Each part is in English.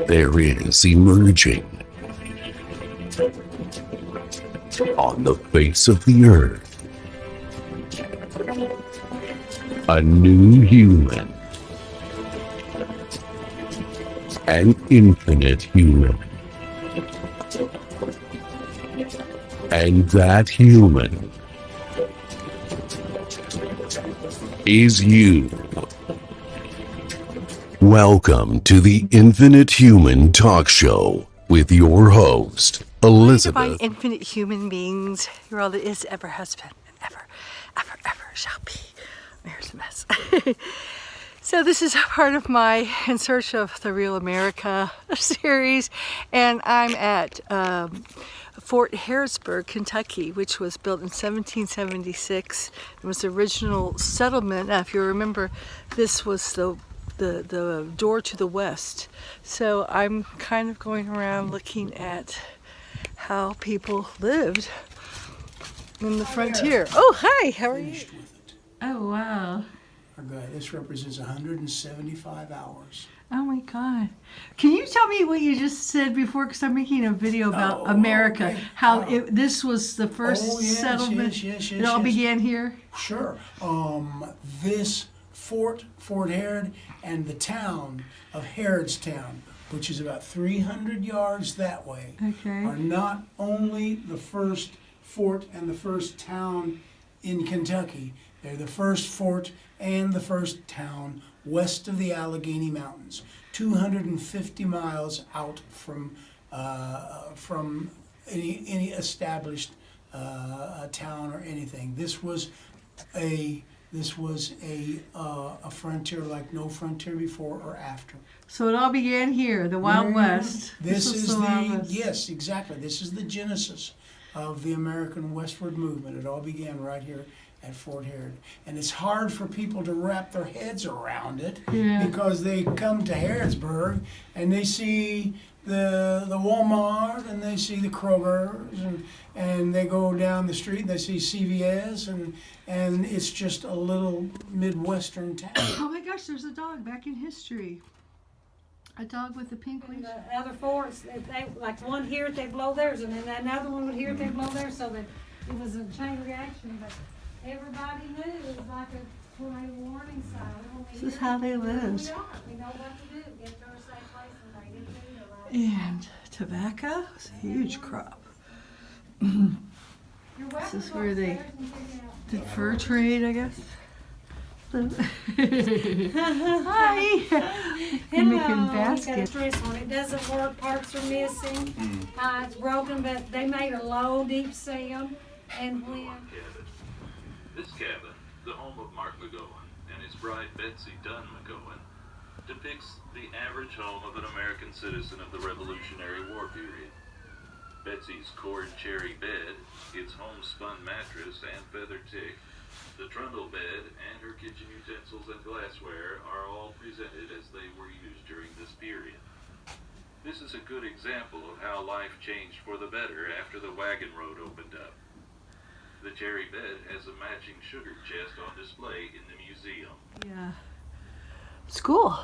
there is emerging on the face of the earth a new human, an infinite human. And that human is you. Welcome to the Infinite Human Talk Show with your host, Elizabeth. Divine infinite human beings, you're all that is, ever has been, and ever shall be. Here's a mess. So this is part of my In Search of the Real America series, and I'm at Fort Harrisburg, Kentucky, which was built in 1776. It was the original settlement. Now, if you remember, this was the door to the west. So I'm kind of going around looking at how people lived in the frontier. Oh, hi, how are you? Oh, wow. This represents 175 hours. Oh my God. Can you tell me what you just said before? Because I'm making a video about America. Okay. How this was the first settlement. Yes, it all began here? Sure. This Fort Herod, and the town of Herodstown, which is about 300 yards that way, are not only the first fort and the first town in Kentucky, they're the first fort and the first town west of the Allegheny Mountains, 250 miles out from any established town or anything. This was a frontier like no frontier before or after. So it all began here, the Wild West. This is yes, exactly. This is the genesis of the American westward movement. It all began right here at Fort Herod. And it's hard for people to wrap their heads around it because they come to Harrodsburg and they see the Walmart and they see the Kroger's and they go down the street and they see CVS and it's just a little Midwestern town. Oh my gosh, there's a dog back in history. A dog with a pink leash. The other forts, they like one here if they blow theirs, and then another one would hear if they blow theirs, so that it was a chain reaction. But everybody knew it was like a tornado warning sign. This is how they lived. We know what to do. Get to a safe place and they get food. And tobacco was a huge crop. This is where they did fur trade, I guess. Hi. You're making baskets. It doesn't work. Parts are missing. It's broken, but they made a low, deep sound. And when this cabin, the home of Mark McGowan and his bride Betsy Dunn McGowan, depicts the average home of an American citizen of the Revolutionary War period. Betsy's cord cherry bed, its homespun mattress and feather tick, the trundle bed, and her kitchen utensils and glassware are all presented as they were used during this period. This is a good example of how life changed for the better after the wagon road opened up. The cherry bed has a matching sugar chest on display in the museum. Yeah. School,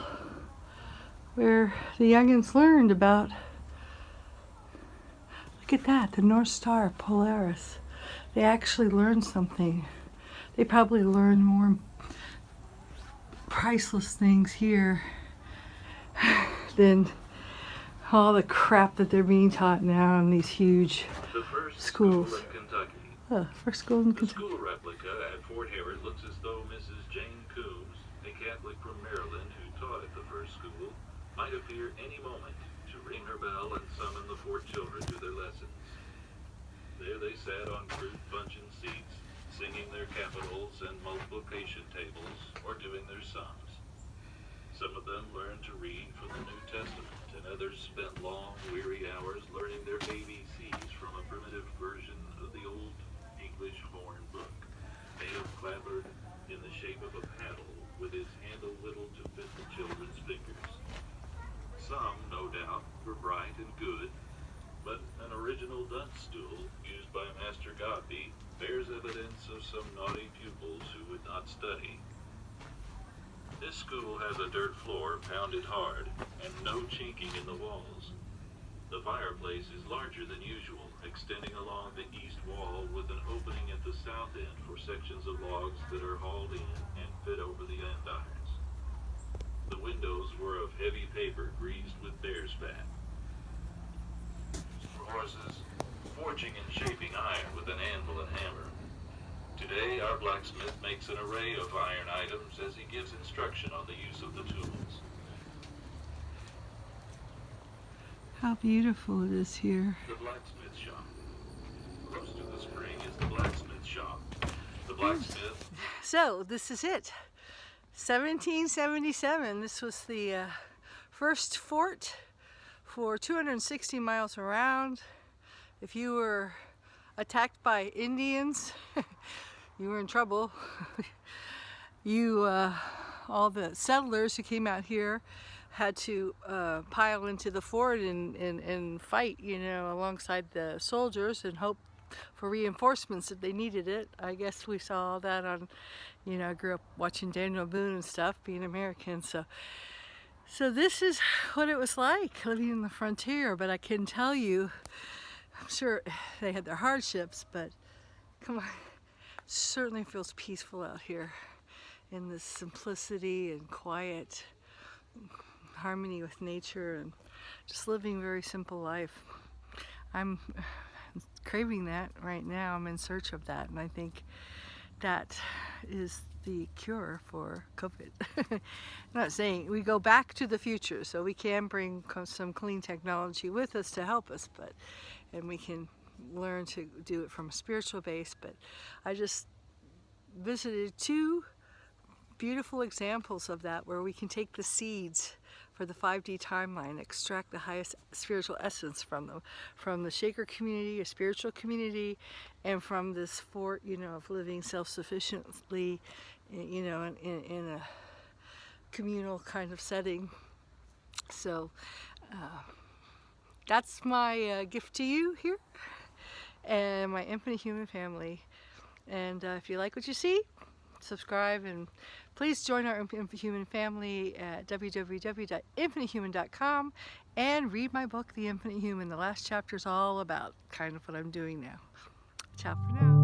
where the youngins learned about, look at that, the North Star Polaris. They actually learned something. They probably learned more priceless things here than all the crap that they're being taught now in these huge schools. School in Kentucky. First school in Kentucky. The school replica at Fort Herod looks as though Mrs. Jane Coombs, a Catholic from Maryland who taught at the first school, might appear any moment to ring her bell and summon the 4 children to their lessons. There they sat on crude puncheon seats, singing their capitals and multiplication tables, or doing their sums. Some of them learned to read from the New Testament, and others spent long, weary hours learning their ABCs from a primitive version of the old English horn book, made of clapboard in the shape of a paddle, with its handle whittled to fit the children's fingers. Some, no doubt, were bright and good, but an original dunce stool used by Master Godby bears evidence of some naughty pupils who would not study. This school has a dirt floor pounded hard and no chinking in the walls. The fireplace is larger than usual, extending along the east wall with an opening at the south end for sections of logs that are hauled in and fit over the andirons. The windows were of heavy paper greased with bear's fat. For horses, forging and shaping iron with an anvil and hammer. Today, our blacksmith makes an array of iron items as he gives instruction on the use of the tools. How beautiful it is here. The blacksmith shop. Close to the spring is the blacksmith shop. The blacksmith. So this is it. 1777. This was the first fort for 260 miles around. If you were attacked by Indians, you were in trouble. All the settlers who came out here had to pile into the fort and fight, you know, alongside the soldiers and hope for reinforcements if they needed it. I guess we saw all that on, you know, I grew up watching Daniel Boone and stuff, being American, so this is what it was like living in the frontier. But I can tell you, I'm sure they had their hardships, but come on, it certainly feels peaceful out here in this simplicity and quiet harmony with nature and just living a very simple life. I'm craving that right now. I'm in search of that, and I think that is the cure for COVID. I'm not saying we go back to the future, so we can bring some clean technology with us to help us, and we can learn to do it from a spiritual base. But I just visited 2 beautiful examples of that, where we can take the seeds for the 5D timeline, extract the highest spiritual essence from them, from the Shaker community, a spiritual community, and from this fort, you know, of living self-sufficiently, you know, in a communal kind of setting. So that's my gift to you here, and my infinite human family. And if you like what you see, subscribe, and please join our Infinite Human family at www.infinitehuman.com and read my book, The Infinite Human. The last chapter is all about kind of what I'm doing now. Ciao for now.